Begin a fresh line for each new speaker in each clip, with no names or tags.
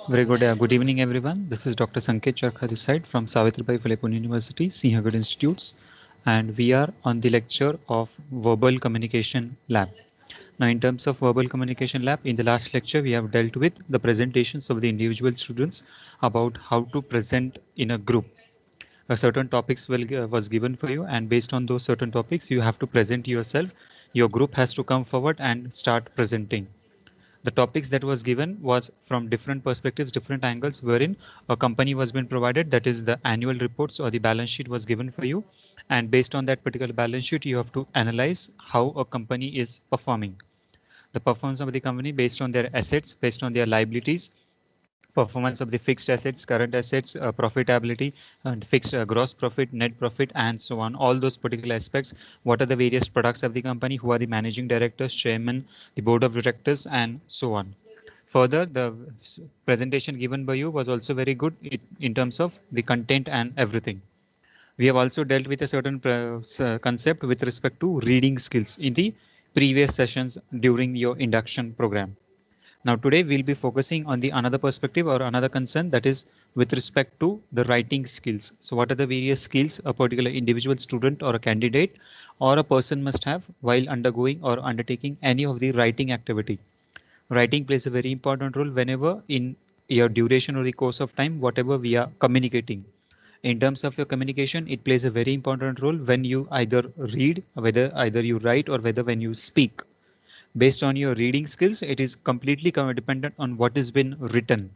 Very good evening, everyone. This is Dr. Sanket Charkha this side from Savitribai Phule Pune University, Sinhagad Institutes, and we are on the lecture of Verbal Communication Lab. Now, in terms of Verbal Communication Lab, in the last lecture, we have dealt with the presentations of the individual students about how to present in a group. A certain topics was given for you, and based on those certain topics, you have to present yourself. Your group has to come forward and start presenting. The topics that was given was from different perspectives, different angles, wherein a company was being provided, that is the annual reports or the balance sheet was given for you, and based on that particular balance sheet you have to analyze how a company is performing, the performance of the company based on their assets, based on their liabilities, performance of the fixed assets, current assets, profitability, and fixed gross profit, net profit, and so on. All those particular aspects. What are the various products of the company? Who are the managing directors, chairman, the board of directors, and so on. Further, the presentation given by you was also very good in terms of the content and everything. We have also dealt with a certain concept with respect to reading skills in the previous sessions during your induction program. Now today we'll be focusing on the another perspective or another concern, that is with respect to the writing skills. So what are the various skills a particular individual student or a candidate or a person must have while undergoing or undertaking any of the writing activity. Writing plays a very important role whenever in your duration or the course of time, whatever we are communicating. In terms of your communication, it plays a very important role when you either read, whether either you write or whether when you speak. Based on your reading skills, it is completely dependent on what has been written,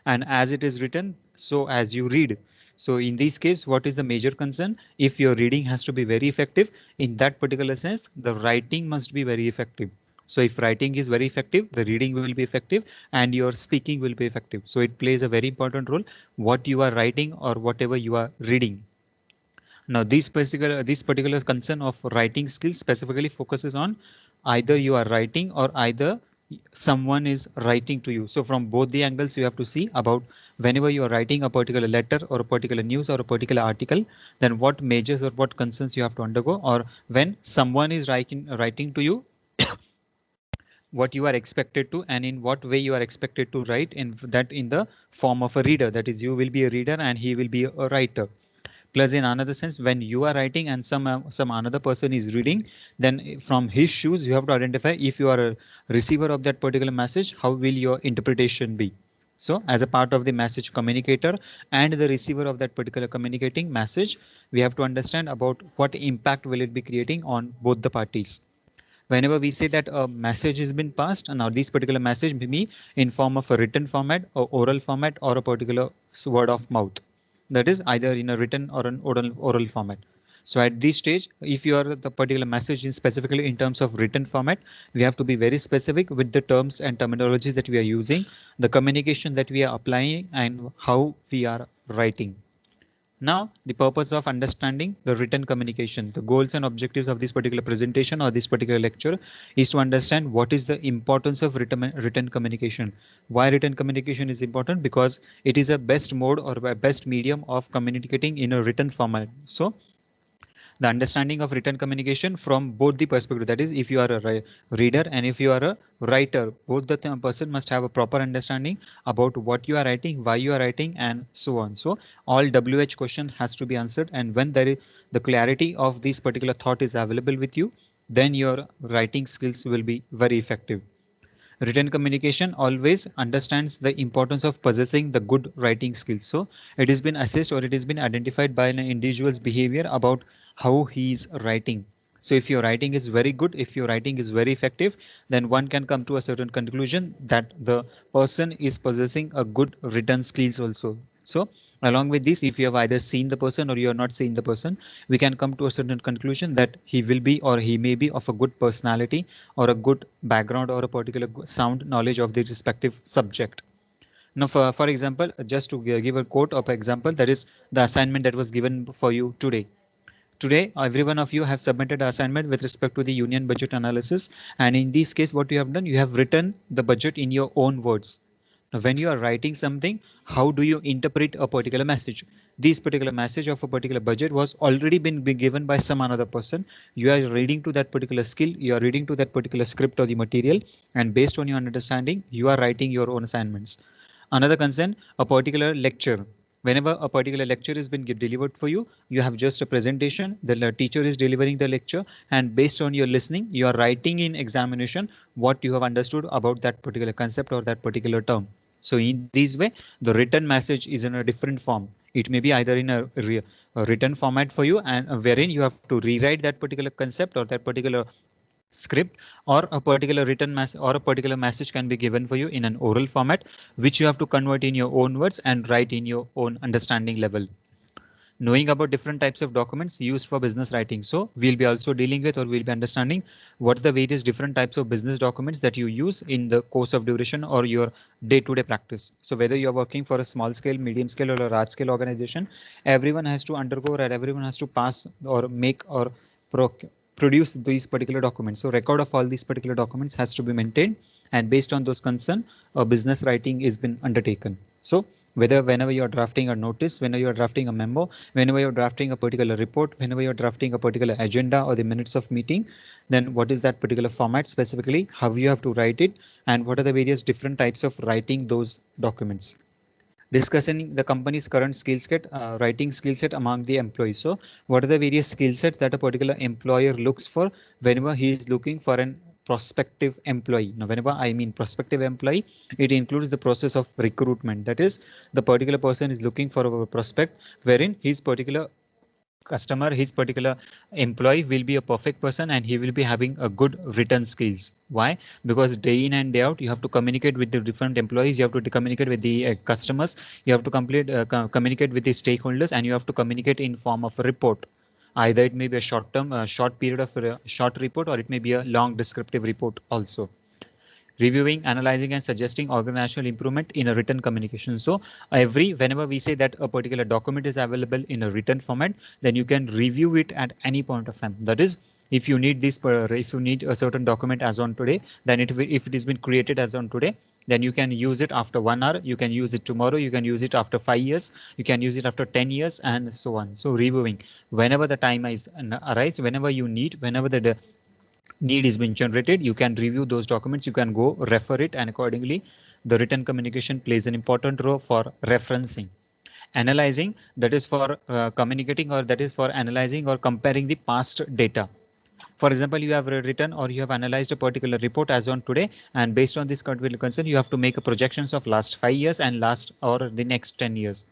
and as it is written, so as you read. So in this case, what is the major concern? If your reading has to be very effective, in that particular sense the writing must be very effective. So if writing is very effective, the reading will be effective and your speaking will be effective. So it plays a very important role what you are writing or whatever you are reading. Now, this particular concern of writing skills specifically focuses on either you are writing or either someone is writing to you. So from both the angles, you have to see about whenever you are writing a particular letter or a particular news or a particular article, then what measures or what concerns you have to undergo, or when someone is writing to you, what you are expected to and in what way you are expected to write in that in the form of a reader. That is, you will be a reader and he will be a writer. Plus, in another sense, when you are writing and some another person is reading, then from his shoes you have to identify if you are a receiver of that particular message, how will your interpretation be. So as a part of the message communicator and the receiver of that particular communicating message, we have to understand about what impact will it be creating on both the parties. Whenever we say that a message has been passed, and now this particular message may be in form of a written format or oral format or a particular word of mouth, that is either in a written or an oral format. So at this stage, if you are the particular message is specifically in terms of written format, we have to be very specific with the terms and terminologies that we are using, the communication that we are applying, and how we are writing. Now, the purpose of understanding the written communication, the goals and objectives of this particular presentation or this particular lecture is to understand what is the importance of written communication. Why written communication is important? Because it is a best mode or a best medium of communicating in a written format. So the understanding of written communication from both the perspective, that is if you are a reader and if you are a writer, both the person must have a proper understanding about what you are writing, why you are writing, and so on. So all WH question has to be answered, and when the clarity of this particular thought is available with you, then your writing skills will be very effective. Written communication always understands the importance of possessing the good writing skills. So it has been assessed or it has been identified by an individual's behavior about how he is writing. So if your writing is very good, if your writing is very effective, then one can come to a certain conclusion that the person is possessing a good written skills also. So along with this, if you have either seen the person or you are not seen the person, we can come to a certain conclusion that he will be or he may be of a good personality or a good background or a particular sound knowledge of the respective subject. Now, for example, just to give a quote of example, that is the assignment that was given for you today. Today, every one of you have submitted an assignment with respect to the union budget analysis. And in this case, what you have done, you have written the budget in your own words. Now, when you are writing something, how do you interpret a particular message? This particular message of a particular budget was already been given by some another person. You are reading to that particular skill, you are reading to that particular script or the material, and based on your understanding, you are writing your own assignments. Another concern, a particular lecture. Whenever a particular lecture has been delivered for you, you have just a presentation, the teacher is delivering the lecture, and based on your listening, you are writing in examination what you have understood about that particular concept or that particular term. So in this way, the written message is in a different form. It may be either in a written format for you, and wherein you have to rewrite that particular concept or that particular script, or a particular written message or a particular message can be given for you in an oral format, which you have to convert in your own words and write in your own understanding level. Knowing about different types of documents used for business writing. So we'll be also dealing with, or we'll be understanding what are the various different types of business documents that you use in the course of duration or your day-to-day practice. So whether you're working for a small scale, medium scale, or a large scale organization, everyone has to undergo, or everyone has to pass or make or produce these particular documents. So record of all these particular documents has to be maintained, and based on those concern, a business writing is been undertaken. So whenever you're drafting a notice, whenever you're drafting a memo, whenever you're drafting a particular report, whenever you're drafting a particular agenda or the minutes of meeting, then what is that particular format specifically, how you have to write it, and what are the various different types of writing those documents. Discussing the company's current skill set, writing skill set among the employees. So what are the various skill sets that a particular employer looks for whenever he is looking for an prospective employee. Now whenever I mean prospective employee, it includes the process of recruitment. That is, the particular person is looking for a prospect wherein his particular customer, his particular employee will be a perfect person and he will be having a good written skills. Why? Because day in and day out you have to communicate with the different employees, you have to communicate with the customers, you have to communicate with the stakeholders, and you have to communicate in form of a report. Either it may be a short term, short period of a short report, or it may be a long descriptive report also. Reviewing, analyzing, and suggesting organizational improvement in a written communication. So whenever we say that a particular document is available in a written format, then you can review it at any point of time. That is, if you need if you need a certain document as on today, then if it has been created as on today, then you can use it after 1 hour, you can use it tomorrow, you can use it after 5 years, you can use it after 10 years, and so on. So reviewing, whenever the time is arise, whenever you need, whenever the need is being generated, you can review those documents, you can go refer it, and accordingly the written communication plays an important role for referencing. Analyzing, that is for communicating, or that is for analyzing or comparing the past data. For example, you have written or you have analyzed a particular report as on today, and based on this particular concern, you have to make a projections of last 5 years and last or the next 10 years.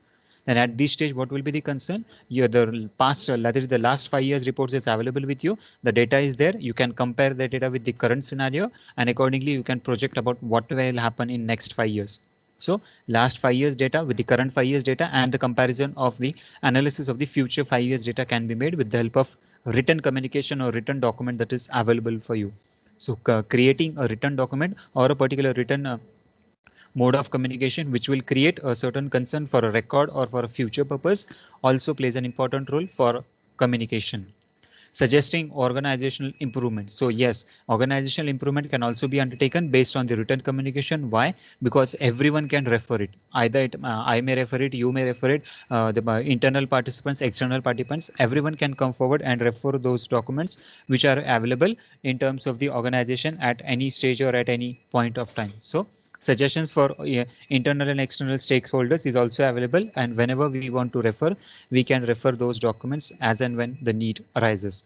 Then at this stage, what will be the concern? The past, that is the last 5 years reports is available with you. The data is there. You can compare the data with the current scenario, and accordingly you can project about what will happen in next 5 years. So last 5 years data with the current 5 years data, and the comparison of the analysis of the future 5 years data can be made with the help of written communication or written document that is available for you. So creating a written document or a particular written mode of communication which will create a certain concern for a record or for a future purpose also plays an important role for communication. Suggesting organizational improvement. So yes, organizational improvement can also be undertaken based on the written communication. Why? Because everyone can refer it. Either I may refer it, you may refer it, the internal participants, external participants, everyone can come forward and refer those documents which are available in terms of the organization at any stage or at any point of time. So suggestions for internal and external stakeholders is also available, and whenever we want to refer, we can refer those documents as and when the need arises.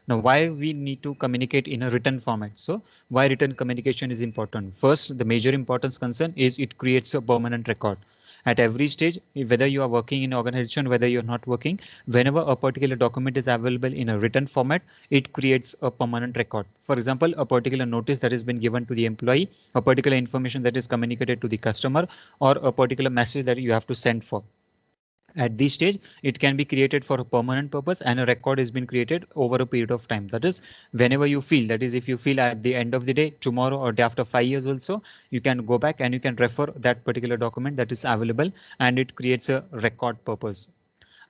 Now, why we need to communicate in a written format? So why written communication is important? First, the major importance concern is it creates a permanent record. At every stage, whether you are working in organization, whether you're not working, whenever a particular document is available in a written format, it creates a permanent record. For example, a particular notice that has been given to the employee, a particular information that is communicated to the customer, or a particular message that you have to send for. At this stage, it can be created for a permanent purpose, and a record has been created over a period of time. That is, whenever you feel, that is, if you feel at the end of the day, tomorrow or day after 5 years also, you can go back and you can refer that particular document that is available, and it creates a record purpose.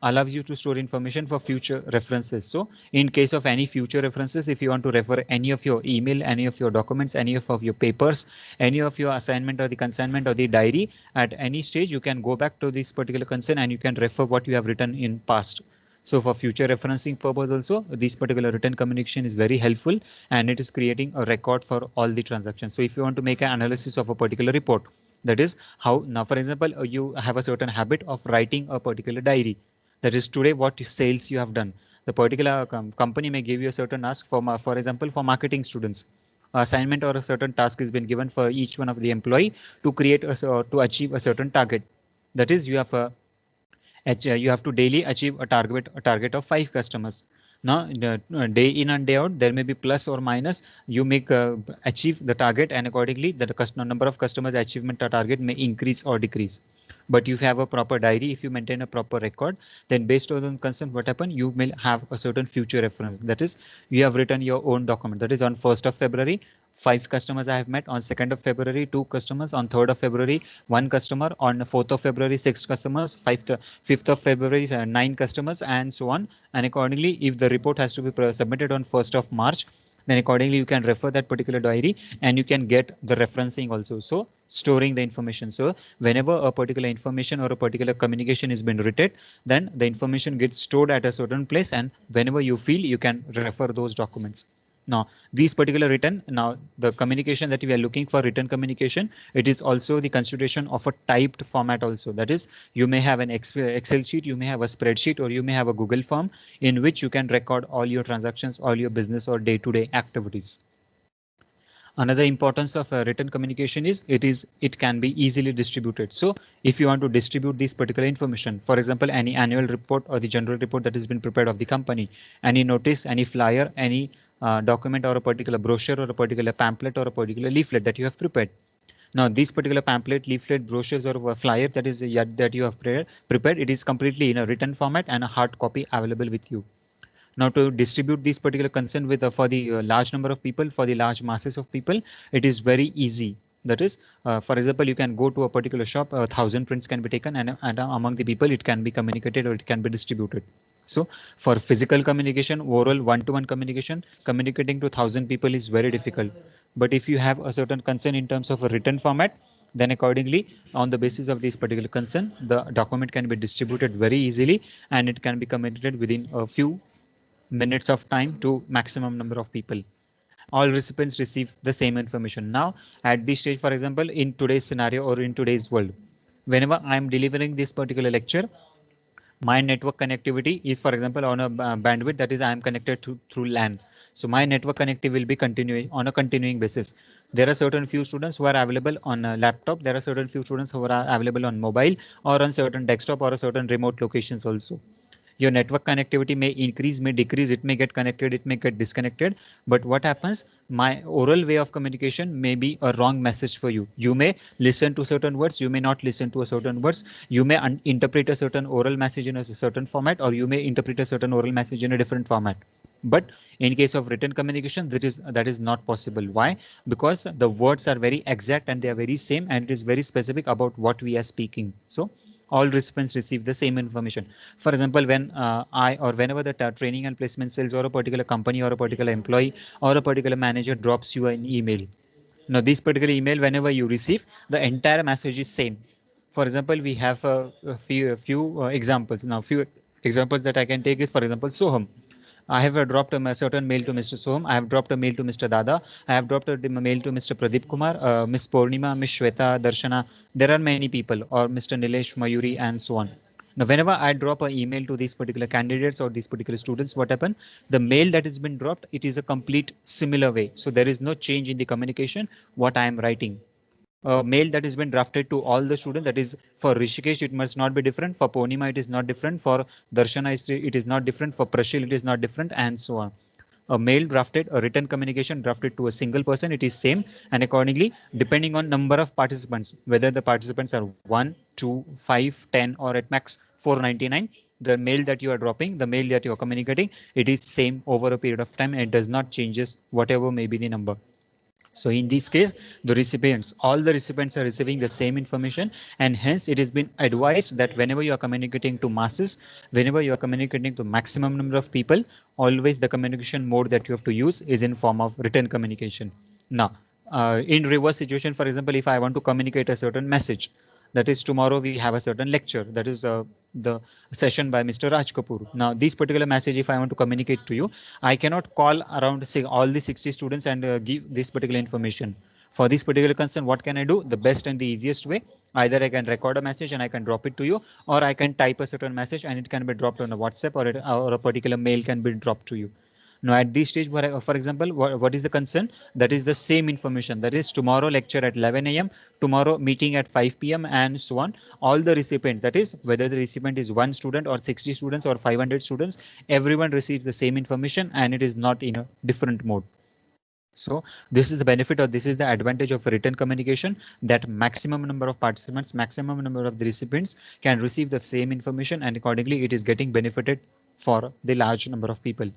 Allows you to store information for future references. So in case of any future references, if you want to refer any of your email, any of your documents, any of your papers, any of your assignment or the consignment or the diary, at any stage you can go back to this particular concern and you can refer what you have written in past. So for future referencing purpose also, this particular written communication is very helpful, and it is creating a record for all the transactions. So if you want to make an analysis of a particular report, That is how, now for example, you have a certain habit of writing a particular diary. That is today what sales you have done. The particular company may give you a certain task for example, for marketing students. Assignment or a certain task has been given for each one of the employee to create to achieve a certain target. That is, you have to daily achieve a target of 5 customers. Now, day in and day out, there may be plus or minus. You make achieve the target, and accordingly, the customer number of customers achievement target may increase or decrease. But if you have a proper diary, if you maintain a proper record, then based on the concern, what happen, you may have a certain future reference. That is, you have written your own document. That is on 1st of February, 5 customers I have met. On 2nd of February, 2 customers. On 3rd of February, 1 customer. On 4th of February, 6 customers. 5th of February, 9 customers, and so on. And accordingly, if the report has to be submitted on 1st of March, then accordingly you can refer that particular diary, and you can get the referencing also. So storing the information. So whenever a particular information or a particular communication is been written, then the information gets stored at a certain place, and whenever you feel, you can refer those documents. Now, these particular written, now the communication that we are looking for, written communication, it is also the consideration of a typed format also. That is, you may have an Excel sheet, you may have a spreadsheet, or you may have a Google form in which you can record all your transactions, all your business or day-to-day activities. Another importance of written communication is it can be easily distributed. So if you want to distribute this particular information, for example, any annual report or the general report that has been prepared of the company, any notice, any flyer, any document or a particular brochure or a particular pamphlet or a particular leaflet that you have prepared. Now, this particular pamphlet, leaflet, brochures, or a flyer that is that you have prepared, it is completely in a written format and a hard copy available with you. Now, to distribute this particular consent with for the large number of people, for the large masses of people, it is very easy. That is, for example, you can go to a particular shop, 1,000 prints can be taken, and among the people, it can be communicated or it can be distributed. So for physical communication, oral one-to-one communication, communicating to 1,000 people is very difficult. But if you have a certain concern in terms of a written format, then accordingly, on the basis of this particular concern, the document can be distributed very easily, and it can be communicated within a few minutes of time to maximum number of people. All recipients receive the same information. Now, at this stage, for example, in today's scenario or in today's world, whenever I am delivering this particular lecture, my network connectivity is, for example, on a bandwidth, that is, I am connected to through LAN. So my network connectivity will be continuing on a continuing basis. There are certain few students who are available on a laptop. There are certain few students who are available on mobile or on certain desktop or a certain remote locations also. Your network connectivity may increase, may decrease, it may get connected, it may get disconnected. But what happens, my oral way of communication may be a wrong message for you. You may listen to certain words, you may not listen to a certain words, you may interpret a certain oral message in a certain format, or you may interpret a certain oral message in a different format. But in case of written communication, that is not possible. Why? Because the words are very exact and they are very same, and it is very specific about what we are speaking. So all recipients receive the same information. For example, when I or whenever the training and placement cells or a particular company or a particular employee or a particular manager drops you an email. Now, this particular email, whenever you receive, the entire message is same. For example, we have a few examples. Now, few examples that I can take is, for example, Soham. I have dropped a certain mail to Mr. Soham. I have dropped a mail to Mr. Dada. I have dropped a mail to Mr. Pradeep Kumar, Ms. Purnima, Ms. Shweta, Darshana. There are many people, or Mr. Nilesh, Mayuri, and so on. Now, whenever I drop an email to these particular candidates or these particular students, what happen? The mail that has been dropped, it is a complete similar way. So there is no change in the communication, what I am writing. A mail that has been drafted to all the students, that is for Rishikesh, it must not be different. For Ponima, it is not different. For Darshana, it is not different. For Prashil, it is not different, and so on. A mail drafted, a written communication drafted to a single person, it is same, and accordingly, depending on number of participants, whether the participants are 1, 2, 5, 10, or at max 499, the mail that you are dropping, the mail that you are communicating, it is same over a period of time, and it does not changes whatever may be the number. So in this case, all the recipients are receiving the same information, and hence it has been advised that whenever you are communicating to masses, whenever you are communicating to maximum number of people, always the communication mode that you have to use is in form of written communication. Now, in reverse situation, for example, if I want to communicate a certain message, that is tomorrow we have a certain lecture, that is the session by Mr. Raj Kapoor. Now, this particular message, if I want to communicate to you, I cannot call around say all the 60 students and give this particular information. For this particular concern, what can I do? The best and the easiest way, either I can record a message and I can drop it to you, or I can type a certain message and it can be dropped on a WhatsApp, or a particular mail can be dropped to you. Now at this stage, for example, what is the concern? That is the same information. That is tomorrow lecture at 11 a.m., tomorrow meeting at 5 p.m. and so on. All the recipients, that is whether the recipient is 1 student or 60 students or 500 students, everyone receives the same information and it is not in a different mode. So this is the benefit, or this is the advantage of written communication, that maximum number of participants, maximum number of the recipients can receive the same information, and accordingly it is getting benefited for the large number of people.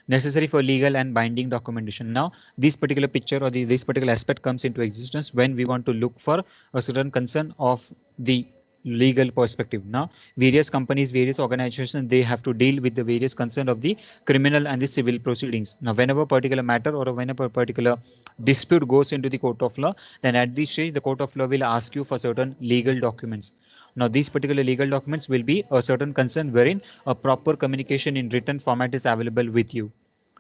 Necessary for legal and binding documentation. Now this particular picture, or this particular aspect comes into existence when we want to look for a certain concern of the legal perspective. Now various companies, various organizations, they have to deal with the various concern of the criminal and the civil proceedings. Now whenever a particular matter or whenever a particular dispute goes into the court of law, then at this stage the court of law will ask you for certain legal documents. Now these particular legal documents will be a certain concern wherein a proper communication in written format is available with you.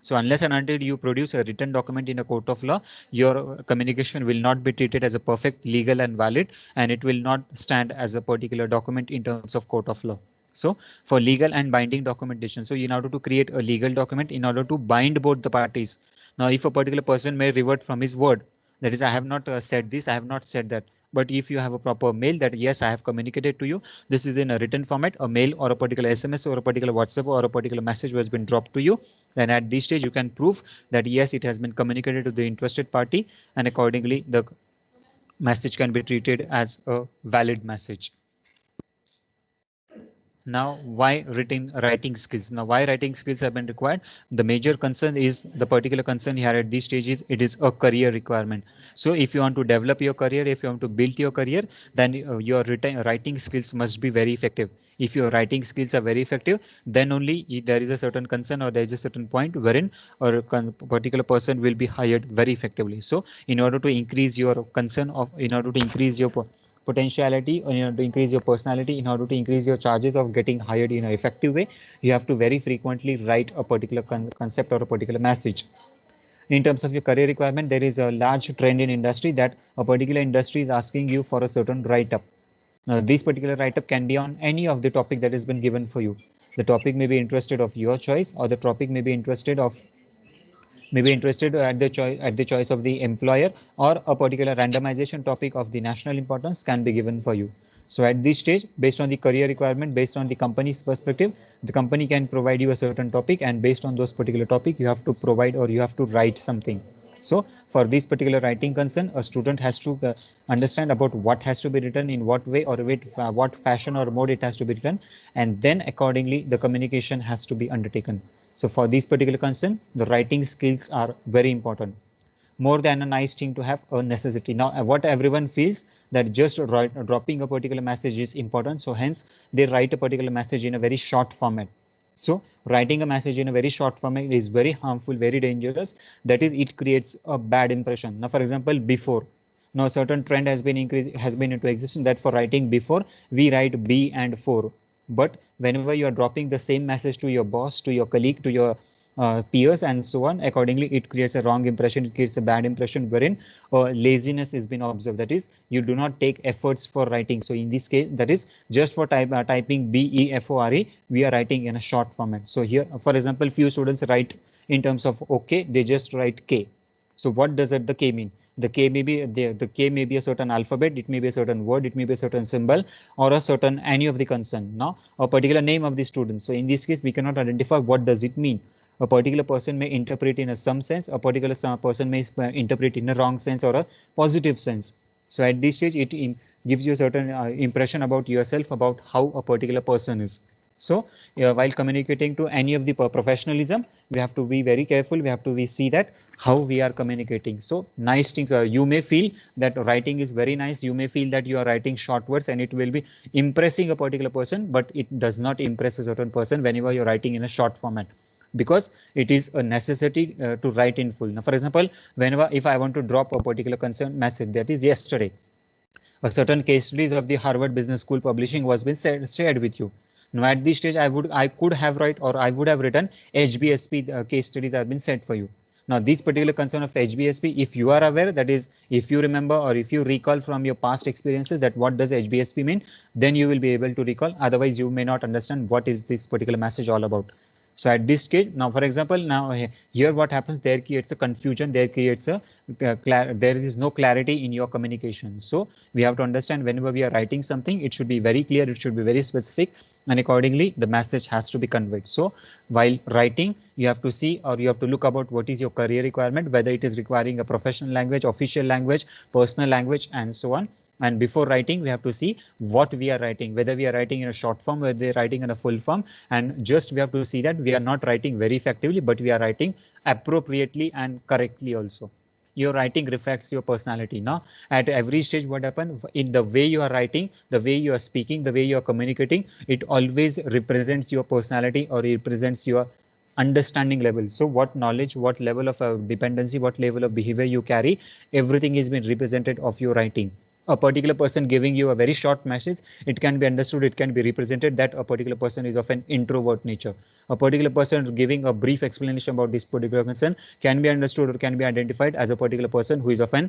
So unless and until you produce a written document in a court of law, your communication will not be treated as a perfect, legal and valid, and it will not stand as a particular document in terms of court of law. So for legal and binding documentation, so in order to create a legal document, in order to bind both the parties. Now if a particular person may revert from his word, that is, I have not said this, I have not said that. But if you have a proper mail that yes, I have communicated to you, this is in a written format, a mail or a particular SMS or a particular WhatsApp or a particular message has been dropped to you, then at this stage you can prove that yes, it has been communicated to the interested party, and accordingly the message can be treated as a valid message. Now why writing skills? Now why writing skills have been required? The major concern is, the particular concern here at this stage is, it is a career requirement. So if you want to develop your career, if you want to build your career, then your writing skills must be very effective. If your writing skills are very effective, then only there is a certain concern, or there is a certain point wherein a particular person will be hired very effectively. So in order to increase your concern of, in order to increase your potentiality, or in order to increase your personality, in order to increase your chances of getting hired in an effective way, you have to very frequently write a particular concept or a particular message. In terms of your career requirement, there is a large trend in industry that a particular industry is asking you for a certain write-up. Now this particular write-up can be on any of the topic that has been given for you. The topic may be interested of your choice, or the topic may be interested at the choice of the employer, or a particular randomization topic of the national importance can be given for you. So at this stage, based on the career requirement, based on the company's perspective, the company can provide you a certain topic, and based on those particular topic, you have to provide, or you have to write something. So for this particular writing concern, a student has to understand about what has to be written, in what way, or with what fashion or mode it has to be written, and then accordingly the communication has to be undertaken. So for this particular concern, the writing skills are very important. More than a nice thing to have, a necessity. Now what everyone feels, that just dropping a particular message is important, so hence they write a particular message in a very short format. So writing a message in a very short format is very harmful, very dangerous. That is, it creates a bad impression. Now for example, before, now a certain trend has been into existence, that for writing before, we write B and 4. But whenever you are dropping the same message to your boss, to your colleague, to your peers and so on, accordingly it creates a wrong impression, it creates a bad impression wherein laziness has been observed. That is, you do not take efforts for writing. So in this case, that is just for typing BEFORE, we are writing in a short format. So here, for example, few students write in terms of OK, they just write K. So what does the K mean? The K may be the K may be a certain alphabet, it may be a certain word, it may be a certain symbol, or a certain any of the concern. Now a particular name of the student. So in this case, we cannot identify what does it mean. A particular person may interpret in some sense, a particular person may interpret in a wrong sense or a positive sense. So at this stage, it gives you a certain impression about yourself, about how a particular person is. So while communicating to any of the professionalism, we have to be very careful. We have to see that how we are communicating. So nice thing, you may feel that writing is very nice. You may feel that you are writing short words and it will be impressing a particular person, but it does not impress a certain person whenever you're writing in a short format, because it is a necessity to write in full. Now, for example, whenever if I want to drop a particular concern message, that is yesterday, a certain case studies of the Harvard Business School publishing was been shared with you. Now at this stage, I could have write, or I would have written HBSP case studies have been sent for you. Now this particular concern of HBSP, if you are aware, that is, if you remember or if you recall from your past experiences that what does HBSP mean, then you will be able to recall. Otherwise you may not understand what is this particular message all about. So at this stage, now for example, now here what happens, there creates a confusion, there creates a there is no clarity in your communication. So we have to understand whenever we are writing something, it should be very clear, it should be very specific, and accordingly the message has to be conveyed. So while writing, you have to see or you have to look about what is your career requirement, whether it is requiring a professional language, official language, personal language, and so on. And before writing, we have to see what we are writing, whether we are writing in a short form, whether they are writing in a full form, and just we have to see that we are not writing very effectively, but we are writing appropriately and correctly also. Your writing reflects your personality. Now at every stage, what happens in the way you are writing, the way you are speaking, the way you are communicating, it always represents your personality or represents your understanding level. So what knowledge, what level of dependency, what level of behavior you carry, everything is being represented of your writing. A particular person giving you a very short message, it can be understood, it can be represented that a particular person is of an introvert nature. A particular person giving a brief explanation about this particular concern can be understood or can be identified as a particular person who is of an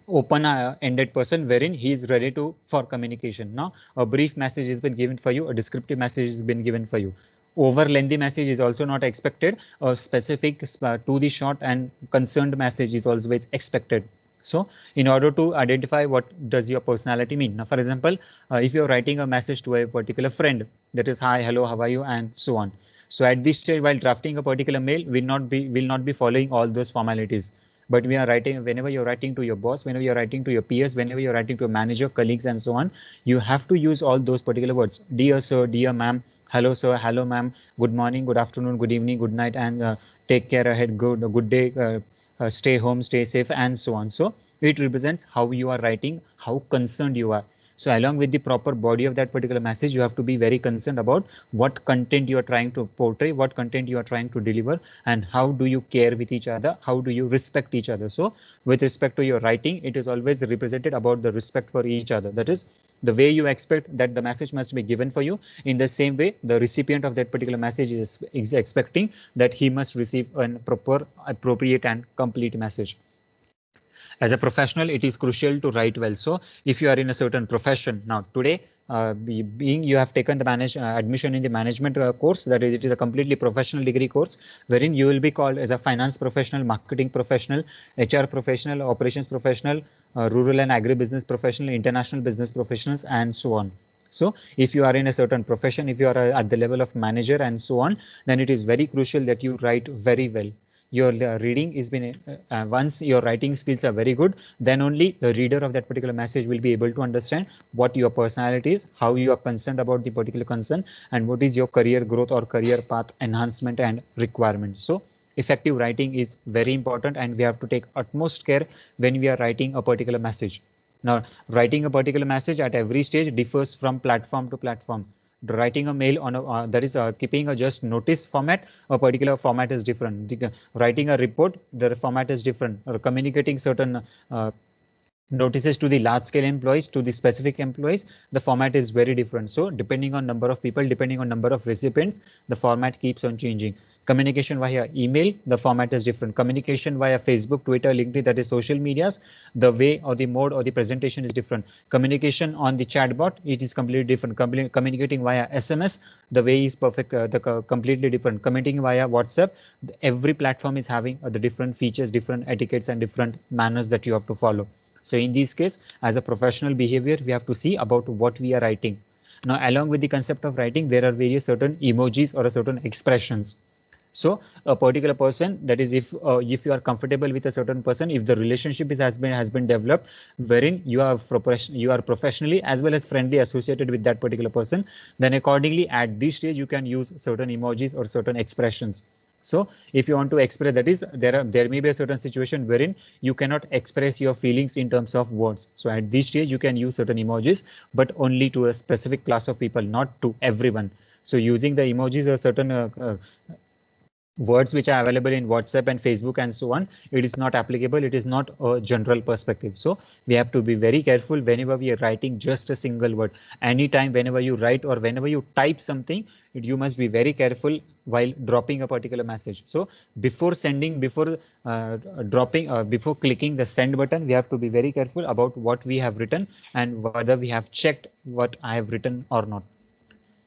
open-ended person, wherein he is ready to for communication. Now a brief message has been given for you, a descriptive message has been given for you. Over lengthy message is also not expected. A specific to the short and concerned message is always expected. So in order to identify what does your personality mean. Now for example, if you're writing a message to a particular friend, that is hi, hello, how are you, and so on. So at this stage, while drafting a particular mail, will not be following all those formalities. But we are writing, whenever you're writing to your boss, whenever you're writing to your peers, whenever you're writing to a manager, colleagues, and so on, you have to use all those particular words. Dear sir, dear ma'am, hello sir, hello ma'am, good morning, good afternoon, good evening, good night, and take care ahead, good day, stay home, stay safe, and so on. So it represents how you are writing, how concerned you are. So along with the proper body of that particular message, you have to be very concerned about what content you are trying to portray, what content you are trying to deliver, and how do you care with each other, how do you respect each other. So with respect to your writing, it is always represented about the respect for each other. That is, the way you expect that the message must be given for you, in the same way the recipient of that particular message is expecting that he must receive a proper, appropriate, and complete message. As a professional, it is crucial to write well. So if you are in a certain profession, now today, being you have taken the admission in the management course, that is, it is a completely professional degree course, wherein you will be called as a finance professional, marketing professional, HR professional, operations professional, rural and agribusiness professional, international business professionals, and so on. So if you are in a certain profession, if you are at the level of manager and so on, then it is very crucial that you write very well. Your reading is been once your writing skills are very good, then only the reader of that particular message will be able to understand what your personality is, how you are concerned about the particular concern, and what is your career growth or career path enhancement and requirements. So effective writing is very important, and we have to take utmost care when we are writing a particular message. Now writing a particular message at every stage differs from platform to platform. Writing a mail on a that is keeping a just notice format, a particular format is different. Writing a report, the format is different. Or communicating certain notices to the large scale employees, to the specific employees, the format is very different. So depending on number of people, depending on number of recipients, the format keeps on changing. Communication via email, the format is different. Communication via Facebook, Twitter, LinkedIn, that is social medias, the way or the mode or the presentation is different. Communication on the chatbot, it is completely different. Communicating via SMS, the way is perfect, completely different. Communicating via WhatsApp, every platform is having the different features, different etiquettes, and different manners that you have to follow. So in this case, as a professional behavior, we have to see about what we are writing. Now, along with the concept of writing, there are various certain emojis or a certain expressions. So a particular person, that is, if you are comfortable with a certain person, if the relationship has been developed, wherein you are professionally as well as friendly associated with that particular person, then accordingly at this stage you can use certain emojis or certain expressions. So if you want to express, that is, there may be a certain situation wherein you cannot express your feelings in terms of words. So at this stage you can use certain emojis, but only to a specific class of people, not to everyone. So using the emojis or certain words which are available in WhatsApp and Facebook and so on, it is not applicable. It is not a general perspective. So we have to be very careful whenever we are writing just a single word. Anytime whenever you write or whenever you type something, you must be very careful while dropping a particular message. So before sending, before dropping, before clicking the send button, we have to be very careful about what we have written and whether we have checked what I have written or not.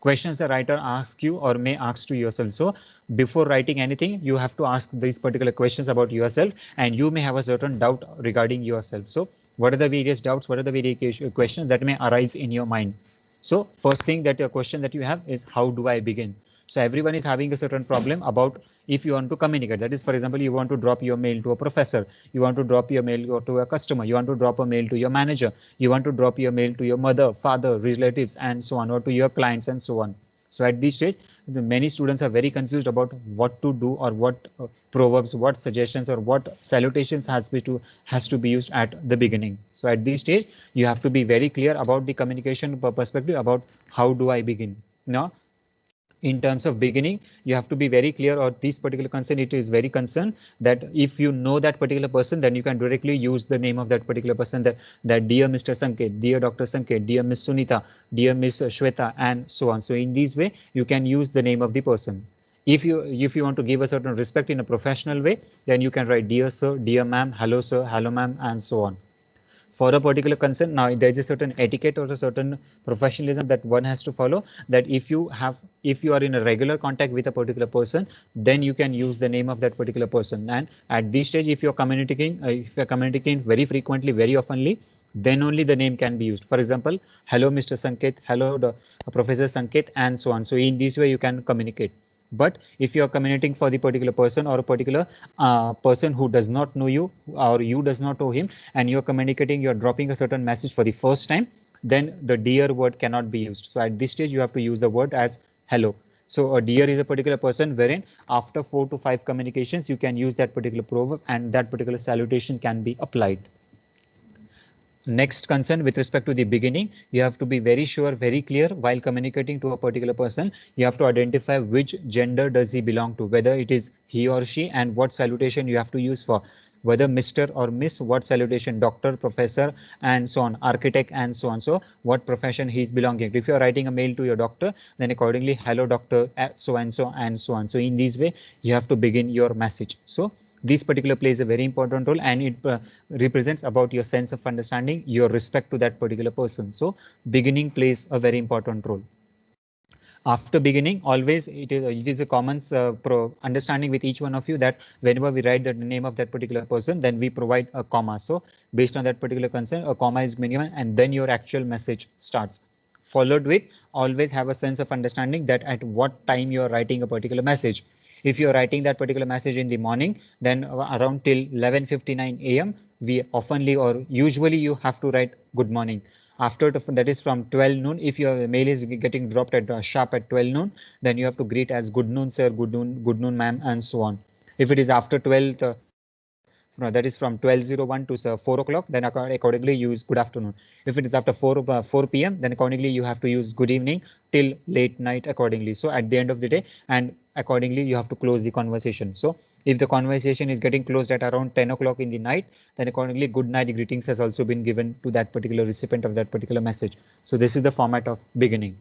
Questions the writer asks you or may ask to yourself. So before writing anything, you have to ask these particular questions about yourself, and you may have a certain doubt regarding yourself. So what are the various doubts? What are the various questions that may arise in your mind? So first thing that a question that you have is, how do I begin? So everyone is having a certain problem about if you want to communicate. That is, for example, you want to drop your mail to a professor, you want to drop your mail to a customer, you want to drop a mail to your manager, you want to drop your mail to your mother, father, relatives, and so on, or to your clients and so on. So at this stage, many students are very confused about what to do or what proverbs, what suggestions, or what salutations has to be used at the beginning. So at this stage, you have to be very clear about the communication perspective about how do I begin. Now, in terms of beginning, you have to be very clear, or this particular concern, it is very concerned that if you know that particular person, then you can directly use the name of that particular person, that dear Mr. Sanket, dear Dr. Sanket, dear Miss Sunita, dear Miss Shweta, and so on. So in this way, you can use the name of the person. If you want to give a certain respect in a professional way, then you can write dear sir, dear ma'am, hello ma'am, and so on. For a particular concern, now there is a certain etiquette or a certain professionalism that one has to follow, that if you are in a regular contact with a particular person, then you can use the name of that particular person. And at this stage, if you're communicating very frequently, very oftenly, then only the name can be used. For example, hello Mr. Sanket, hello Professor Sanket, and so on. So in this way you can communicate. But if you are communicating for the particular person or a particular person who does not know you, or you does not know him, and you're communicating, you're dropping a certain message for the first time, then the dear word cannot be used. So at this stage, you have to use the word as hello. So a dear is a particular person wherein after 4 to 5 communications, you can use that particular proverb and that particular salutation can be applied. Next concern with respect to the beginning, you have to be very sure, very clear while communicating to a particular person. You have to identify which gender does he belong to, whether it is he or she, and what salutation you have to use for, whether Mr. or Miss, what salutation, doctor, professor, and so on, architect, and so on. So what profession he is belonging to. If you are writing a mail to your doctor, then accordingly, hello doctor, so and so and so on. So in this way, you have to begin your message. So this particular plays a very important role, and it represents about your sense of understanding, your respect to that particular person. So beginning plays a very important role. After beginning, always it is a common understanding with each one of you that whenever we write the name of that particular person, then we provide a comma. So based on that particular concern, a comma is minimum, and then your actual message starts. Followed with, always have a sense of understanding that at what time you are writing a particular message. If you are writing that particular message in the morning, then around till 11:59 a.m. we oftenly or usually you have to write good morning. After that is from 12 noon, if your mail is getting dropped at sharp at 12 noon, then you have to greet as good noon sir, good noon ma'am, and so on. If it is after 12, that is from 12:01 to 4 o'clock, then accordingly use good afternoon. If it is after 4 p.m., then accordingly you have to use good evening till late night accordingly. So at the end of the day, and accordingly you have to close the conversation. So if the conversation is getting closed at around 10 o'clock in the night, then accordingly good night greetings has also been given to that particular recipient of that particular message. So this is the format of beginning.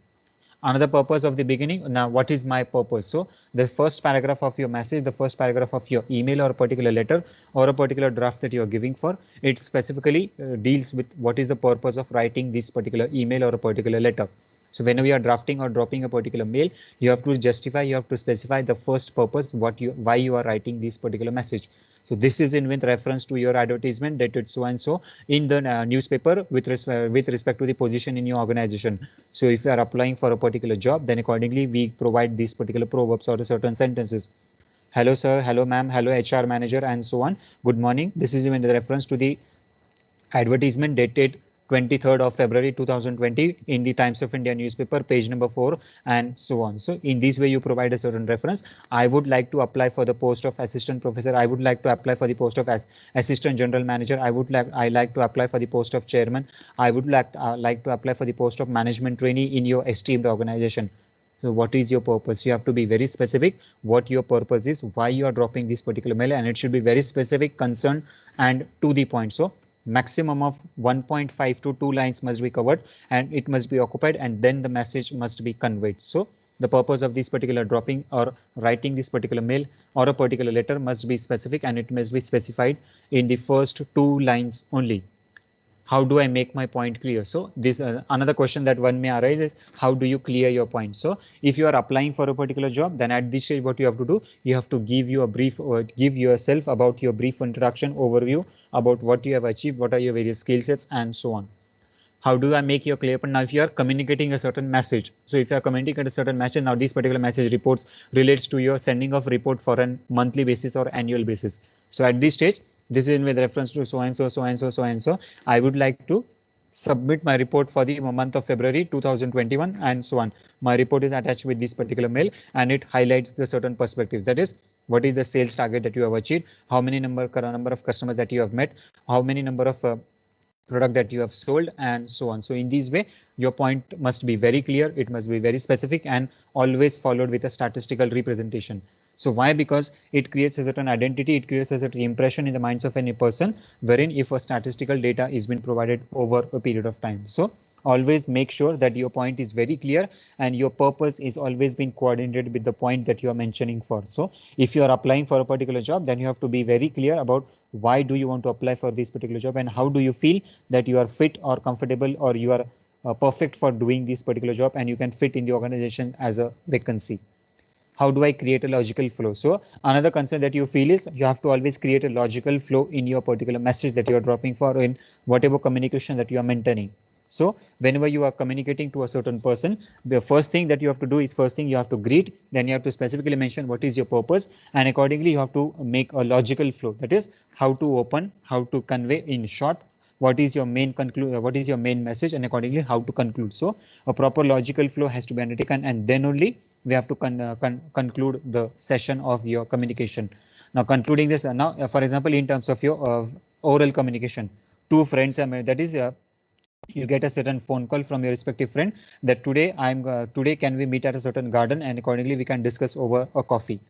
Another purpose of the beginning. Now, what is my purpose? So the first paragraph of your message, the first paragraph of your email or a particular letter or a particular draft that you're giving for, it specifically deals with what is the purpose of writing this particular email or a particular letter. So whenever you are drafting or dropping a particular mail, you have to justify, you have to specify the first purpose, why you are writing this particular message. So this is in with reference to your advertisement dated so and so in the newspaper with respect to the position in your organization. So if you are applying for a particular job, then accordingly we provide these particular proverbs or certain sentences. Hello sir, hello ma'am, hello HR manager, and so on. Good morning. This is in reference to the advertisement dated 23rd of February 2020 in the Times of India newspaper, page number 4, and so on. So in this way, you provide a certain reference. I would like to apply for the post of assistant professor. I would like to apply for the post of assistant general manager. I like to apply for the post of chairman. I would like to apply for the post of management trainee in your esteemed organization. So what is your purpose? You have to be very specific what your purpose is, why you are dropping this particular mail, and it should be very specific, concerned, and to the point. So maximum of 1.5 to 2 lines must be covered, and it must be occupied, and then the message must be conveyed. So the purpose of this particular dropping or writing this particular mail or a particular letter must be specific, and it must be specified in the first 2 lines only. How do I make my point clear? So this another question that one may arise is, how do you clear your point? So if you are applying for a particular job, then at this stage what you have to do, you have to give you a brief or give yourself about your brief introduction overview about what you have achieved, what are your various skill sets, and so on. How do I make your clear point? Now if you are communicating a certain message, so if you are communicating a certain message, now this particular message reports relates to your sending of report for a monthly basis or annual basis. So at this stage, this is with reference to so and so, so and so, so and so, I would like to submit my report for the month of February 2021 and so on. My report is attached with this particular mail, and it highlights the certain perspective, that is what is the sales target that you have achieved, how many number of customers that you have met, how many number of product that you have sold, and so on. So in this way, your point must be very clear, it must be very specific, and always followed with a statistical representation. So why? Because it creates a certain identity, it creates a certain impression in the minds of any person, wherein if a statistical data is been provided over a period of time. So always make sure that your point is very clear, and your purpose is always being coordinated with the point that you are mentioning for. So if you are applying for a particular job, then you have to be very clear about why do you want to apply for this particular job, and how do you feel that you are fit or comfortable, or you are perfect for doing this particular job, and you can fit in the organization as a vacancy. How do I create a logical flow? So another concern that you feel is, you have to always create a logical flow in your particular message that you are dropping for, in whatever communication that you are maintaining. So whenever you are communicating to a certain person, the first thing that you have to do is, first thing you have to greet, then you have to specifically mention what is your purpose, and accordingly you have to make a logical flow, that is how to open, how to convey in short, what is your main what is your main message, and accordingly how to conclude. So a proper logical flow has to be undertaken, and then only we have to conclude the session of your communication. Now concluding this, for example, in terms of your oral communication, two friends, that is you get a certain phone call from your respective friend that today can we meet at a certain garden, and accordingly we can discuss over a coffee.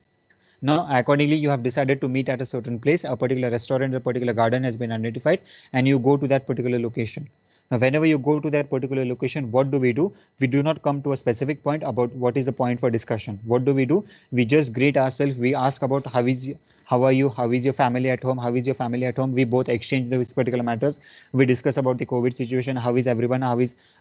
Now accordingly you have decided to meet at a certain place, a particular restaurant, a particular garden has been identified, and you go to that particular location. Now whenever you go to that particular location, what do? We do not come to a specific point about what is the point for discussion. What do? We just greet ourselves, we ask about how are you, how is your family at home, how is your family at home, we both exchange these particular matters, we discuss about the COVID situation, how is everyone,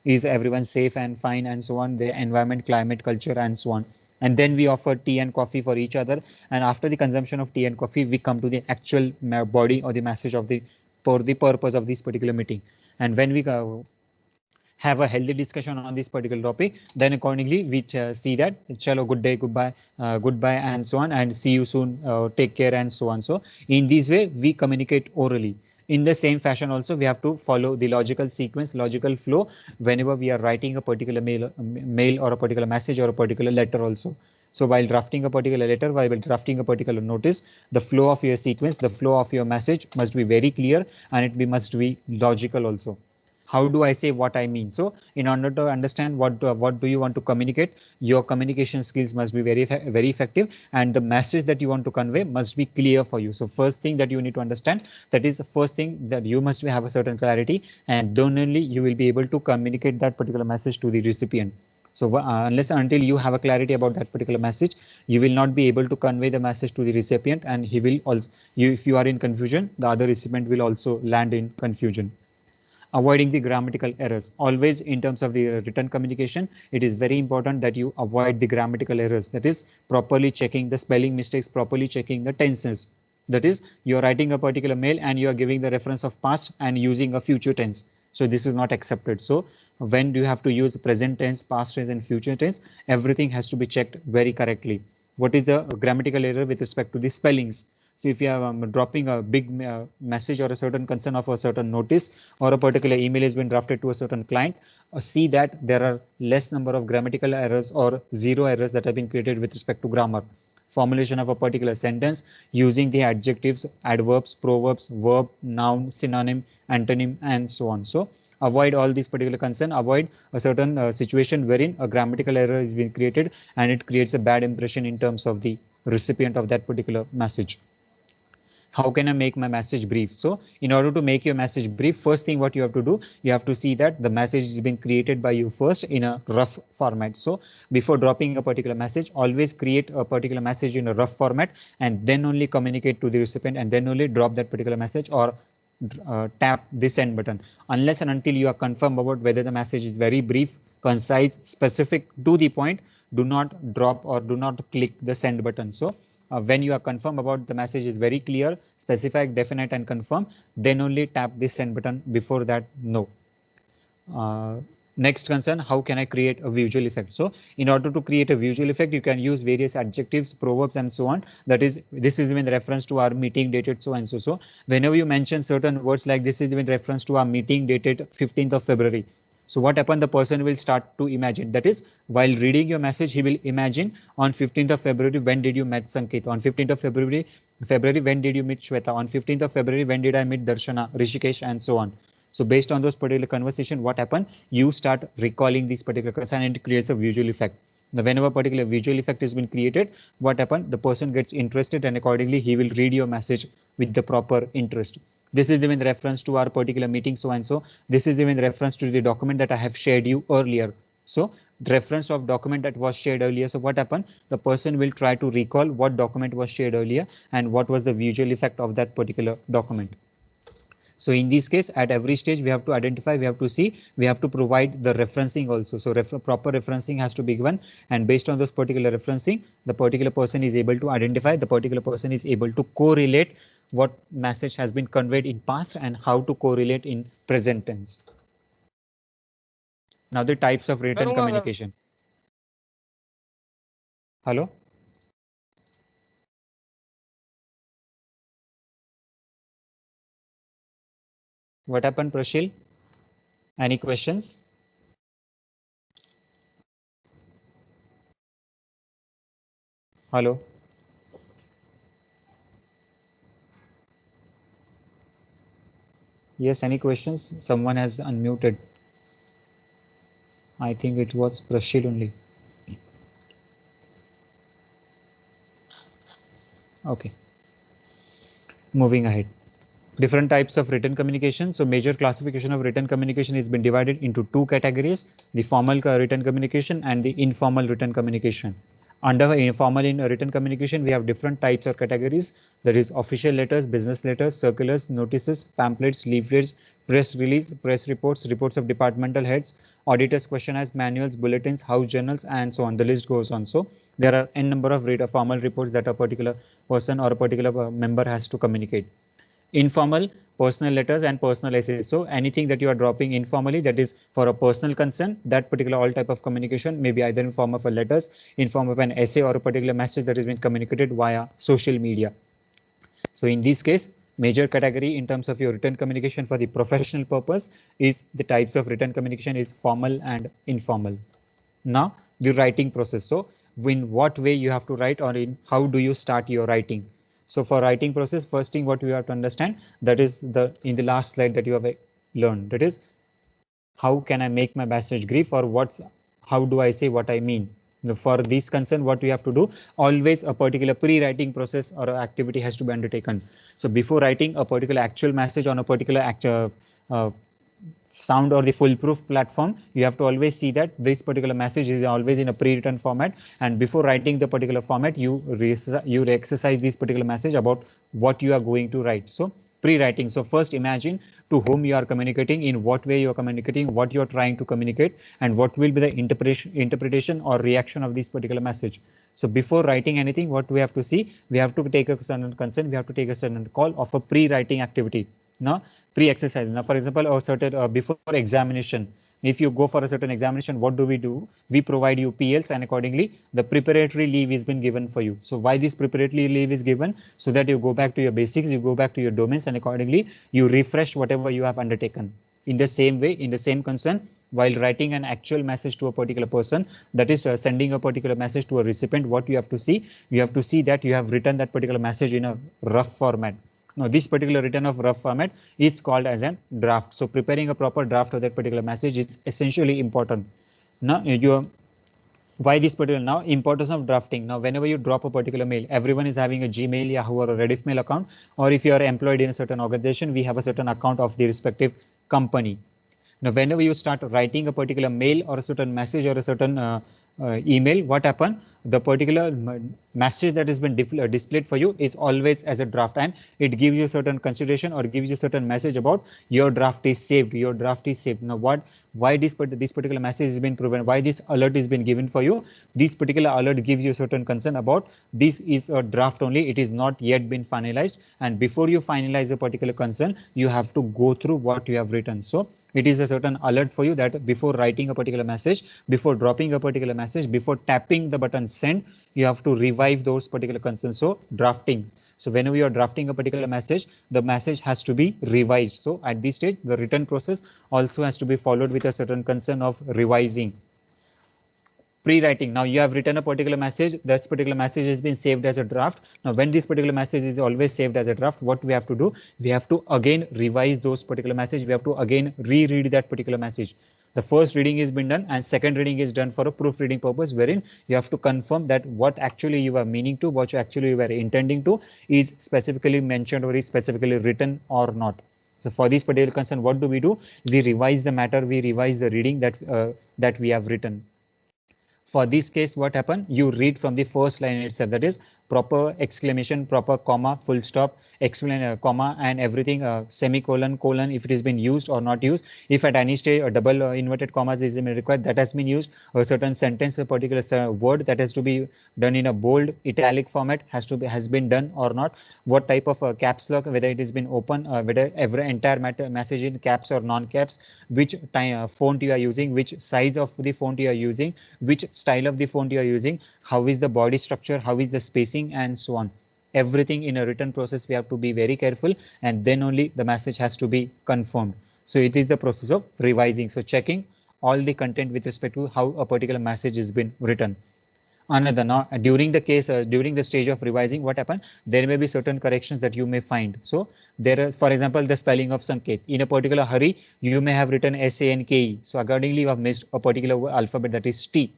is everyone safe and fine, and so on, the environment, climate, culture, and so on. And then we offer tea and coffee for each other, and after the consumption of tea and coffee, we come to the actual body or the message of the for the purpose of this particular meeting. And when we have a healthy discussion on this particular topic, then accordingly we see that chalo, good day, goodbye, and so on, and see you soon, take care, and so on. So in this way we communicate orally. In the same fashion also, we have to follow the logical sequence, logical flow, whenever we are writing a particular mail or a particular message or a particular letter also. So while drafting a particular letter, while drafting a particular notice, the flow of your sequence, the flow of your message must be very clear, and must be logical also. How do I say what I mean? So in order to understand what do you want to communicate, your communication skills must be very effective, and the message that you want to convey must be clear for you. So first thing that you need to understand, that is the first thing, that you must have a certain clarity, and then only you will be able to communicate that particular message to the recipient. So unless until you have a clarity about that particular message, you will not be able to convey the message to the recipient, and he will also, if you are in confusion, the other recipient will also land in confusion. Avoiding the grammatical errors. Always in terms of the written communication, it is very important that you avoid the grammatical errors. That is properly checking the spelling mistakes, properly checking the tenses. That is, you are writing a particular mail and you are giving the reference of past and using a future tense. So this is not accepted. So when do you have to use present tense, past tense, and future tense, everything has to be checked very correctly. What is the grammatical error with respect to the spellings? So if you are dropping a big message or a certain concern of a certain notice, or a particular email has been drafted to a certain client, see that there are less number of grammatical errors or zero errors that have been created with respect to grammar. Formulation of a particular sentence using the adjectives, adverbs, proverbs, verb, noun, synonym, antonym, and so on. So avoid all these particular concern, avoid a certain situation wherein a grammatical error is being created and it creates a bad impression in terms of the recipient of that particular message. How can I make my message brief? So in order to make your message brief, first thing what you have to do, you have to see that the message has been created by you first in a rough format. So before dropping a particular message, always create a particular message in a rough format and then only communicate to the recipient and then only drop that particular message or tap the send button. Unless and until you are confirmed about whether the message is very brief, concise, specific, to the point, do not drop or do not click the send button. So when you are confirmed about the message is very clear, specific, definite and confirm, then only tap this send button. Before that, no. Next concern, how can I create a visual effect? So in order to create a visual effect, you can use various adjectives, proverbs and so on. That is, this is in reference to our meeting dated so and so. So whenever you mention certain words like this is in reference to our meeting dated 15th of February. So what happened? The person will start to imagine. That is, while reading your message, he will imagine on 15th of February, when did you meet Sanket? On 15th of February, when did you meet Shweta? On 15th of February, when did I meet Darshana, Rishikesh and so on. So based on those particular conversation, what happened? You start recalling these particular concern and it creates a visual effect. Now, whenever a particular visual effect has been created, what happened? The person gets interested and accordingly he will read your message with the proper interest. This is in reference to our particular meeting so and so. This is in reference to the document that I have shared you earlier. So reference of document that was shared earlier. So what happened? The person will try to recall what document was shared earlier and what was the visual effect of that particular document. So in this case, at every stage, we have to identify, we have to see, we have to provide the referencing also. So proper referencing has to be given. And based on those particular referencing, the particular person is able to identify, the particular person is able to correlate what message has been conveyed in past and how to correlate in present tense. Now the types of written communication. Hello? What happened, Prashil? Any questions? Hello? Yes, any questions? Someone has unmuted. I think it was Prashil only. Okay. Moving ahead. Different types of written communication. So major classification of written communication has been divided into two categories, the formal written communication and the informal written communication. Under informal written communication, we have different types of categories. That is official letters, business letters, circulars, notices, pamphlets, leaflets, press release, press reports, reports of departmental heads, auditors' questionnaires, manuals, bulletins, house journals, and so on. The list goes on. So there are n number of formal reports that a particular person or a particular member has to communicate. Informal, personal letters and personal essays. So anything that you are dropping informally, that is for a personal concern, that particular all type of communication may be either in form of a letters, in form of an essay or a particular message that has been communicated via social media. So in this case, major category in terms of your written communication for the professional purpose is the types of written communication is formal and informal. Now the writing process. So in what way you have to write or in how do you start your writing? So for writing process, first thing what you have to understand, that is in the last slide that you have learned, that is how can I make my message brief or how do I say what I mean? For this concern, what we have to do, always a particular pre-writing process or activity has to be undertaken. So before writing a particular actual message on a particular sound or the foolproof platform, you have to always see that this particular message is always in a pre-written format, and before writing the particular format, you exercise this particular message about what you are going to write. So pre-writing. So first imagine to whom you are communicating, in what way you are communicating, what you are trying to communicate, and what will be the interpretation or reaction of this particular message. So before writing anything, what we have to see, we have to take a certain consent, we have to take a certain call of a pre-writing activity. Now pre-exercise. Now for example, or certain before examination, if you go for a certain examination, what do? We provide you PLs and accordingly the preparatory leave is been given for you. So why this preparatory leave is given? So that you go back to your basics, you go back to your domains, and accordingly you refresh whatever you have undertaken. In the same way, in the same concern, while writing an actual message to a particular person, that is sending a particular message to a recipient, what you have to see, you have to see that you have written that particular message in a rough format. Now this particular written of rough format is called as a draft. So preparing a proper draft of that particular message is essentially important. Now why this particular now importance of drafting. Now whenever you drop a particular mail, everyone is having a Gmail, Yahoo or a Rediff mail account, or if you are employed in a certain organization, we have a certain account of the respective company. Now whenever you start writing a particular mail or a certain message or a certain email, what happen? The particular message that has been displayed for you is always as a draft, and it gives you certain consideration or gives you certain message about your draft is saved, your draft is saved. Now why this particular message has been proven, why this alert is been given for you? This particular alert gives you certain concern about this is a draft only, it is not yet been finalized, and before you finalize a particular concern, you have to go through what you have written. So it is a certain alert for you that before writing a particular message, before dropping a particular message, before tapping the button send, you have to revive those particular concerns. So drafting. So whenever you are drafting a particular message, the message has to be revised. So at this stage, the written process also has to be followed with a certain concern of revising. Pre-writing. Now you have written a particular message, this particular message has been saved as a draft. Now when this particular message is always saved as a draft, what we have to do, we have to again revise those particular message, we have to again reread that particular message. The first reading is been done and second reading is done for a proofreading purpose, wherein you have to confirm that what actually you are meaning to, what you actually were intending to is specifically mentioned or is specifically written or not. So for this particular concern, what do? We revise the matter, we revise the reading that we have written. For this case, what happened? You read from the first line itself, that is proper exclamation, proper comma, full stop, explain comma and everything, semicolon, colon, if it has been used or not used. If at any stage a double inverted commas is required, that has been used. A certain sentence, a particular word that has to be done in a bold italic format has been done or not. What type of caps lock, whether it has been open, whether every entire message in caps or non-caps, which font you are using, which size of the font you are using, which style of the font you are using, how is the body structure, how is the spacing, and so on. Everything in a written process we have to be very careful, and then only the message has to be confirmed. So it is the process of revising. So checking all the content with respect to how a particular message has been written. Another, now during the case, during the stage of revising, what happened? There may be certain corrections that you may find. So there are, for example, the spelling of Sanket. In a particular hurry, you may have written SANKE. So accordingly, you have missed a particular alphabet, that is T.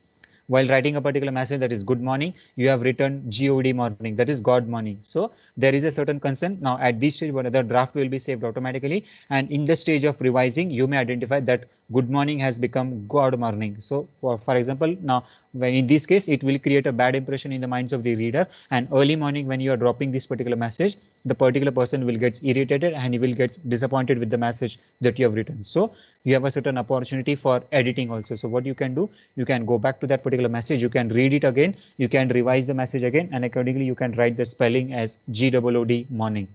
While writing a particular message, that is good morning, you have written God morning, that is God morning. So there is a certain concern. Now at this stage, the draft will be saved automatically, and in the stage of revising, you may identify that good morning has become God morning. So for example, now when in this case, it will create a bad impression in the minds of the reader, and early morning when you are dropping this particular message, the particular person will get irritated and he will get disappointed with the message that you have written. So you have a certain opportunity for editing also. So what you can do, you can go back to that particular message, you can read it again, you can revise the message again, and accordingly you can write the spelling as GOOD morning,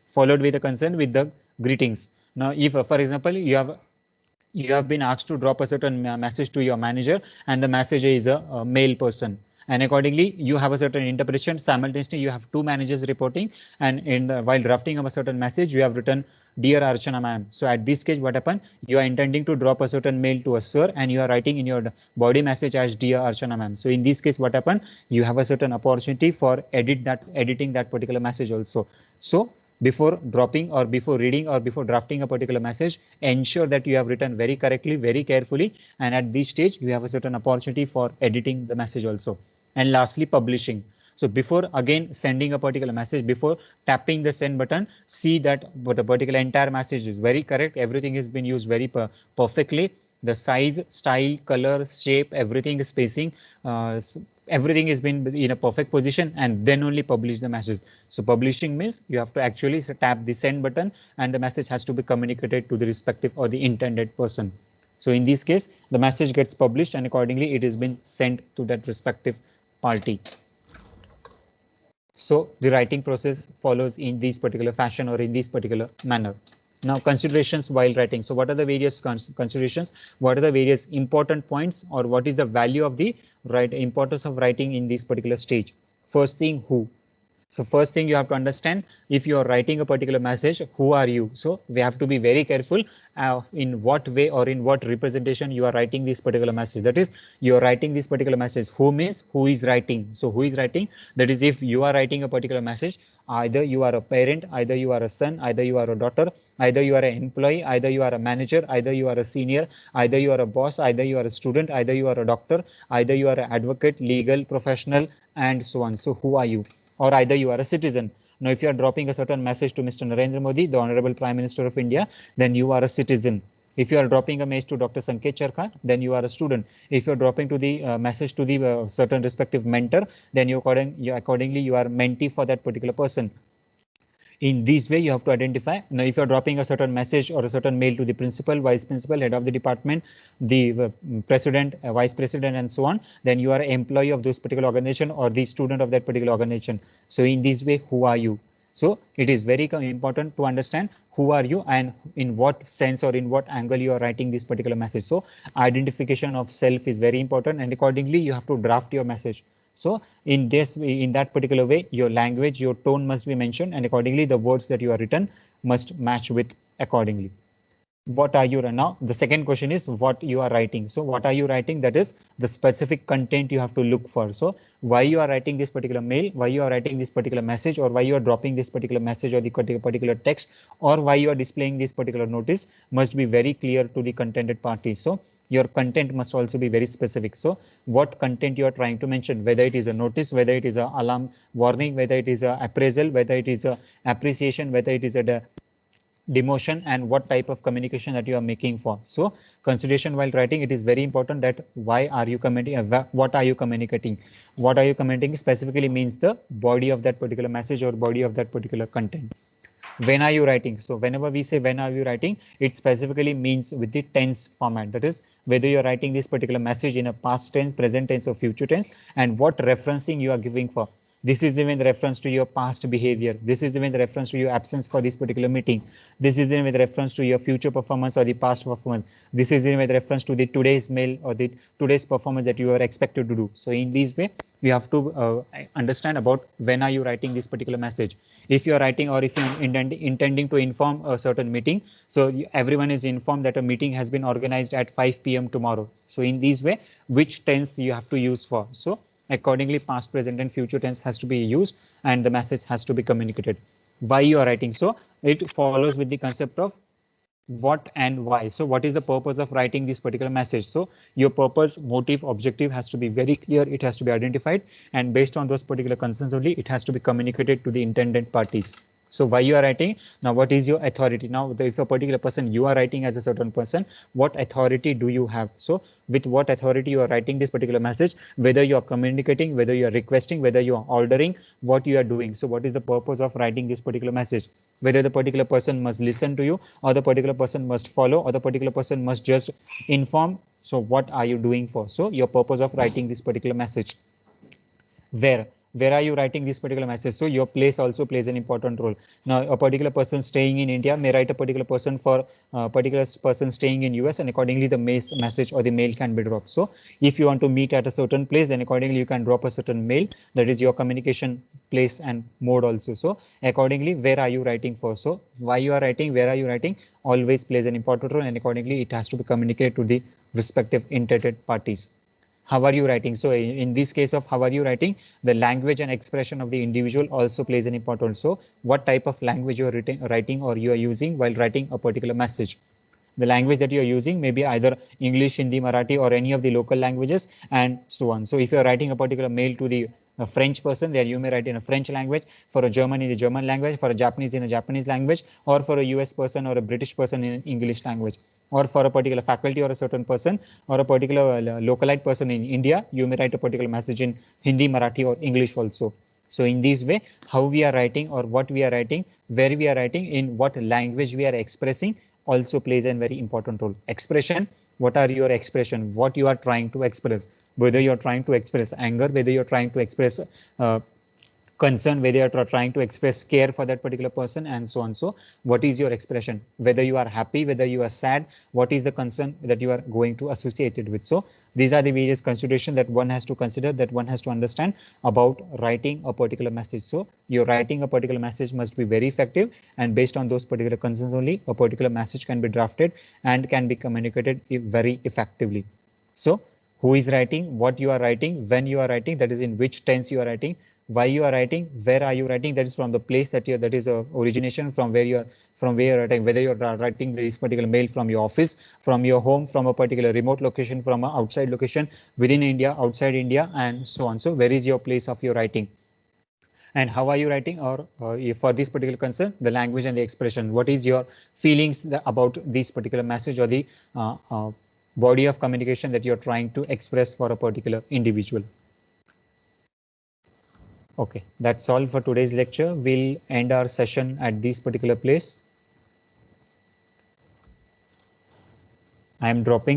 followed with a concern with the greetings. Now if for example you have been asked to drop a certain message to your manager, and the message is a male person, and accordingly you have a certain interpretation. Simultaneously you have two managers reporting, and while drafting of a certain message, you have written dear Archana ma'am. So at this case, what happened? You are intending to drop a certain mail to a sir, and you are writing in your body message as dear Archana ma'am. So in this case, what happened? You have a certain opportunity for editing that particular message also. So before dropping or before reading or before drafting a particular message, ensure that you have written very correctly, very carefully, and at this stage you have a certain opportunity for editing the message also. And lastly, publishing. So before again sending a particular message, before tapping the send button, see that the particular entire message is very correct, everything has been used very perfectly. The size, style, color, shape, everything is spacing, everything has been in a perfect position, and then only publish the message. So publishing means you have to actually tap the send button, and the message has to be communicated to the respective or the intended person. So in this case, the message gets published, and accordingly it has been sent to that respective party. So the writing process follows in this particular fashion or in this particular manner. Now considerations while writing. So what are the various considerations? What are the various important points, or what is the value of the importance of writing in this particular stage? First thing, who. So first thing you have to understand, if you are writing a particular message, who are you? So we have to be very careful in what way or in what representation you are writing this particular message. That is, you are writing this particular message. Who means who is writing. So who is writing? That is, if you are writing a particular message, either you are a parent, either you are a son, either you are a daughter, either you are an employee, either you are a manager, either you are a senior, either you are a boss, either you are a student, either you are a doctor, either you are an advocate, legal professional, and so on. So who are you? Or either you are a citizen. Now, if you are dropping a certain message to Mr. Narendra Modi, the Honorable Prime Minister of India, then you are a citizen. If you are dropping a message to Dr. Sanket Charkha, then you are a student. If you are dropping to the message to the certain respective mentor, then accordingly you are mentee for that particular person. In this way, you have to identify. Now, if you're dropping a certain message or a certain mail to the principal, vice principal, head of the department, the president, vice president, and so on, then you are an employee of this particular organization or the student of that particular organization. So in this way, who are you? So it is very important to understand who are you and in what sense or in what angle you are writing this particular message. So identification of self is very important, and accordingly you have to draft your message. So in that particular way, your language, your tone must be mentioned, and accordingly the words that you are written must match with accordingly. What are you now? The second question is what you are writing. So what are you writing? That is the specific content you have to look for. So why you are writing this particular mail, why you are writing this particular message, or why you are dropping this particular message or the particular text, or why you are displaying this particular notice must be very clear to the contended party. So your content must also be very specific. So what content you are trying to mention, whether it is a notice, whether it is a alarm warning, whether it is a appraisal, whether it is a appreciation, whether it is a demotion, and what type of communication that you are making for. So consideration while writing, it is very important that why are you commenting, what are you communicating. What are you commenting specifically means the body of that particular message or body of that particular content. When are you writing? So whenever we say when are you writing, it specifically means with the tense format. That is, whether you're writing this particular message in a past tense, present tense, or future tense, and what referencing you are giving for. This is even reference to your past behavior. This is even reference to your absence for this particular meeting. This is even with reference to your future performance or the past performance. This is even with reference to the today's mail or the today's performance that you are expected to do. So in this way, we have to understand about when are you writing this particular message. If you are writing or if you are intending to inform a certain meeting, so everyone is informed that a meeting has been organized at 5 p.m. tomorrow. So in this way, which tense you have to use for. So accordingly, past, present, and future tense has to be used, and the message has to be communicated. Why you are writing? So it follows with the concept of what and why. So what is the purpose of writing this particular message? So your purpose, motive, objective has to be very clear. It has to be identified, and based on those particular concerns only, it has to be communicated to the intended parties. So why you are writing? Now what is your authority? Now if a particular person, you are writing as a certain person, what authority do you have? So with what authority you are writing this particular message, whether you are communicating, whether you are requesting, whether you are ordering, what you are doing. So what is the purpose of writing this particular message? Whether the particular person must listen to you, or the particular person must follow, or the particular person must just inform. So what are you doing for? So your purpose of writing this particular message. Where are you writing this particular message? So your place also plays an important role. Now a particular person staying in India may write a particular person for a particular person staying in US, and accordingly the message or the mail can be dropped. So if you want to meet at a certain place, then accordingly you can drop a certain mail. That is your communication place and mode also. So accordingly, where are you writing for? So why you are writing, where are you writing, always plays an important role, and accordingly it has to be communicated to the respective intended parties. How are you writing? So in this case of how are you writing, the language and expression of the individual also plays an important. So what type of language you are writing or you are using while writing a particular message. The language that you are using may be either English, Hindi, Marathi, or any of the local languages, and so on. So if you are writing a particular mail to the a French person, there you may write in a French language, for a German in the German language, for a Japanese in a Japanese language, or for a US person or a British person in English language, or for a particular faculty or a certain person or a particular localite person in India, you may write a particular message in Hindi, Marathi, or English also. So in this way, how we are writing or what we are writing, where we are writing, in what language we are expressing also plays a very important role. Expression, what are your expression, what you are trying to express, whether you're trying to express anger, whether you're trying to express concern, whether you are trying to express care for that particular person, and so on. So what is your expression, whether you are happy, whether you are sad, what is the concern that you are going to associate it with. So these are the various considerations that one has to consider, that one has to understand about writing a particular message. So your writing a particular message must be very effective, and based on those particular concerns only a particular message can be drafted and can be communicated very effectively. So who is writing, what you are writing, when you are writing, that is in which tense you are writing, why you are writing, where are you writing, that is from the place that you, that is origination from where you are, from where you are writing, whether you are writing this particular mail from your office, from your home, from a particular remote location, from an outside location, within India, outside India, and so on. So where is your place of your writing, and how are you writing, or for this particular concern, the language and the expression, what is your feelings about this particular message, or the body of communication that you're trying to express for a particular individual. Okay, that's all for today's lecture. We'll end our session at this particular place. I am dropping